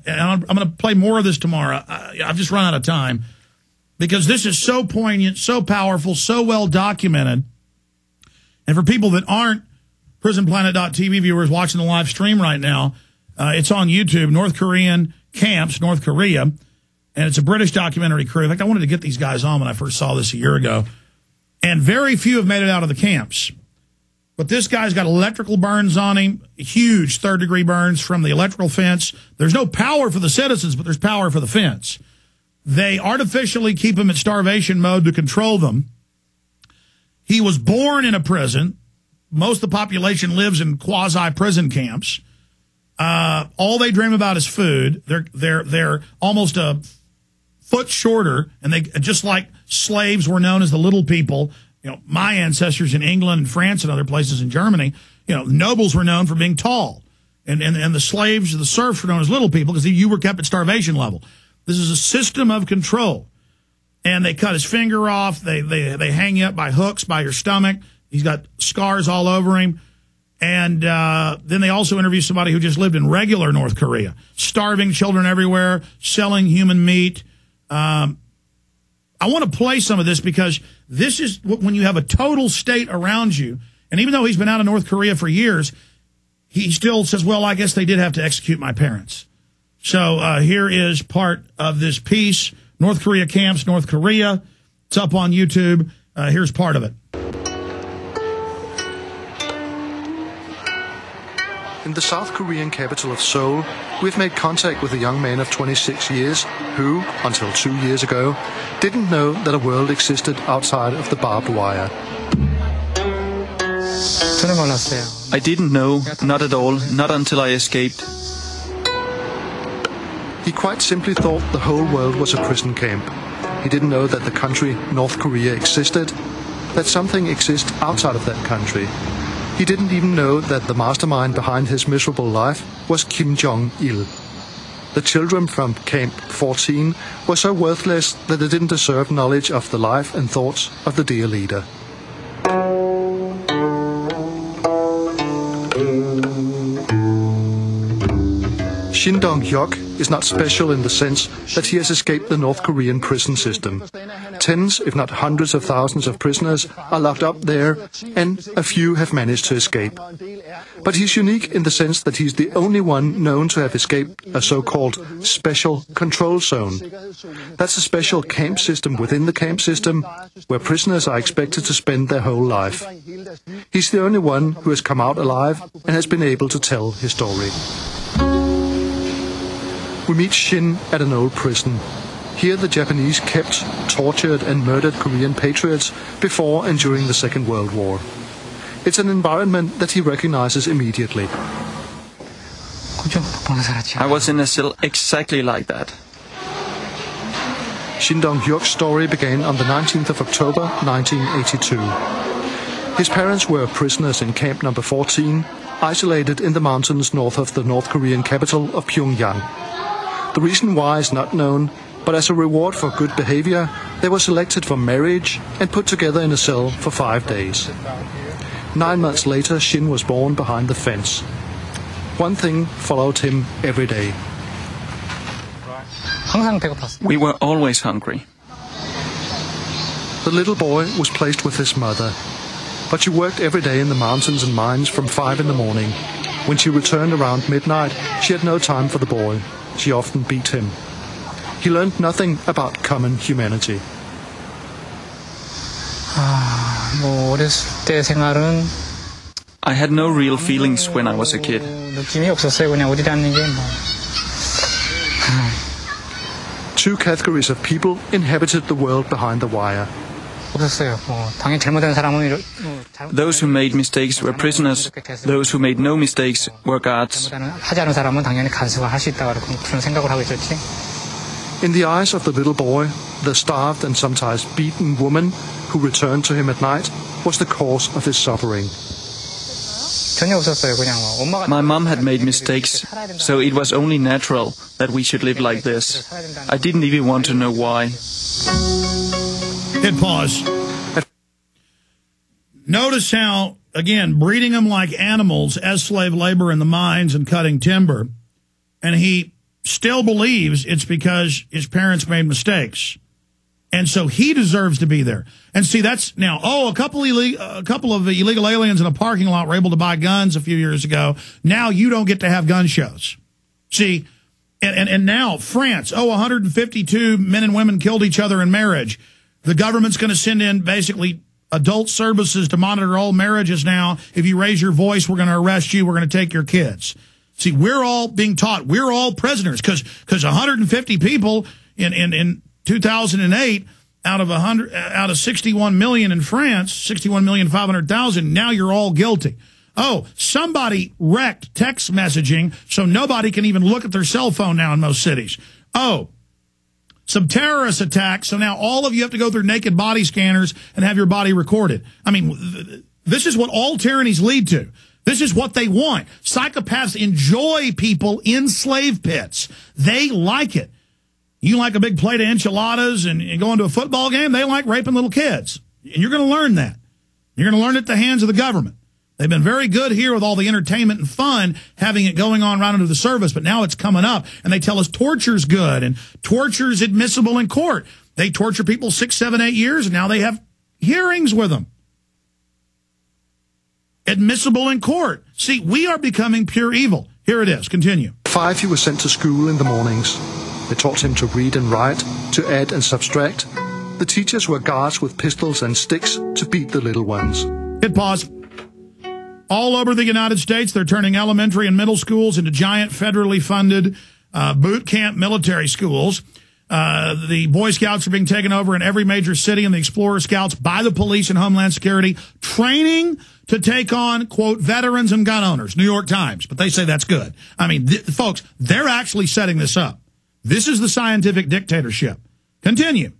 and I'm going to play more of this tomorrow. I've just run out of time because this is so poignant, so powerful, so well documented. And for people that aren't PrisonPlanet.tv viewers watching the live stream right now, it's on YouTube, North Korean camps, North Korea, and it's a British documentary crew. In fact, I wanted to get these guys on when I first saw this a year ago. And very few have made it out of the camps. But this guy's got electrical burns on him, huge third-degree burns from the electrical fence. There's no power for the citizens, but there's power for the fence. They artificially keep him in starvation mode to control them. He was born in a prison. Most of the population lives in quasi-prison camps. All they dream about is food. They're almost a foot shorter, and they just like slaves were known as the little people. You know, my ancestors in England and France and other places in Germany, you know, nobles were known for being tall. And the slaves, the serfs were known as little people because you were kept at starvation level. This is a system of control. And they cut his finger off. They hang you up by hooks by your stomach. He's got scars all over him. And then they also interview somebody who just lived in regular North Korea, starving children everywhere, selling human meat. I want to play some of this because this is when you have a total state around you. And even though he's been out of North Korea for years, he still says, well, I guess they did have to execute my parents. So here is part of this piece, North Korea camps, North Korea. It's up on YouTube. Here's part of it. In the South Korean capital of Seoul, we've made contact with a young man of 26 years who, until 2 years ago, didn't know that a world existed outside of the barbed wire. I didn't know, not at all, not until I escaped. He quite simply thought the whole world was a prison camp. He didn't know that the country North Korea existed, that something exists outside of that country. He didn't even know that the mastermind behind his miserable life was Kim Jong-il. The children from Camp 14 were so worthless that they didn't deserve knowledge of the life and thoughts of the dear leader. Shin Dong-hyuk is not special in the sense that he has escaped the North Korean prison system. Tens, if not hundreds of thousands of prisoners are locked up there, and a few have managed to escape. But he's unique in the sense that he's the only one known to have escaped a so-called special control zone. That's a special camp system within the camp system, where prisoners are expected to spend their whole life. He's the only one who has come out alive and has been able to tell his story. We meet Shin at an old prison. Here the Japanese kept, tortured and murdered Korean patriots before and during the Second World War. It's an environment that he recognizes immediately. I was in a cell exactly like that. Shin Dong-hyuk's story began on the 19th of October 1982. His parents were prisoners in camp number 14, isolated in the mountains north of the North Korean capital of Pyongyang. The reason why is not known, but as a reward for good behavior, they were selected for marriage and put together in a cell for 5 days. 9 months later, Shin was born behind the fence. One thing followed him every day. We were always hungry. The little boy was placed with his mother, but she worked every day in the mountains and mines from 5 in the morning. When she returned around midnight, she had no time for the boy. She often beat him. He learned nothing about common humanity. I had no real feelings when I was a kid. Two categories of people inhabited the world behind the wire. Those who made mistakes were prisoners. Those who made no mistakes were guards. In the eyes of the little boy, the starved and sometimes beaten woman who returned to him at night was the cause of his suffering. My mom had made mistakes, so it was only natural that we should live like this. I didn't even want to know why. Hit pause. Notice how, again, breeding them like animals as slave labor in the mines and cutting timber. And he still believes it's because his parents made mistakes. And so he deserves to be there. And see, that's now, a couple of illegal aliens in a parking lot were able to buy guns a few years ago. Now you don't get to have gun shows. See, and now France, 152 men and women killed each other in marriage. The government's going to send in basically adult services to monitor all marriages now. If you raise your voice, we're going to arrest you. We're going to take your kids. See, we're all being taught we're all prisoners because 150 people in 2008 out of 61 million in France, 61,500,000. Now you're all guilty. Oh, somebody wrecked text messaging, so nobody can even look at their cell phone now in most cities. Oh, some terrorist attacks, so now all of you have to go through naked body scanners and have your body recorded. I mean, this is what all tyrannies lead to. This is what they want. Psychopaths enjoy people in slave pits. They like it. You like a big plate of enchiladas and going to a football game? They like raping little kids. And you're going to learn that. You're going to learn it at the hands of the government. They've been very good here with all the entertainment and fun, having it going on right under the surface, but now it's coming up, and they tell us torture's good, and torture's admissible in court. They torture people 6, 7, 8 years, and now they have hearings with them. Admissible in court. See, we are becoming pure evil. Here it is. Continue. 5, he was sent to school in the mornings. They taught him to read and write, to add and subtract. The teachers were guards with pistols and sticks to beat the little ones. Hit pause. All over the United States, they're turning elementary and middle schools into giant federally funded boot camp military schools. The Boy Scouts are being taken over in every major city, and the Explorer Scouts by the police and Homeland Security, training to take on, quote, veterans and gun owners, New York Times. But they say that's good. I mean, folks, they're actually setting this up. This is the scientific dictatorship. Continue.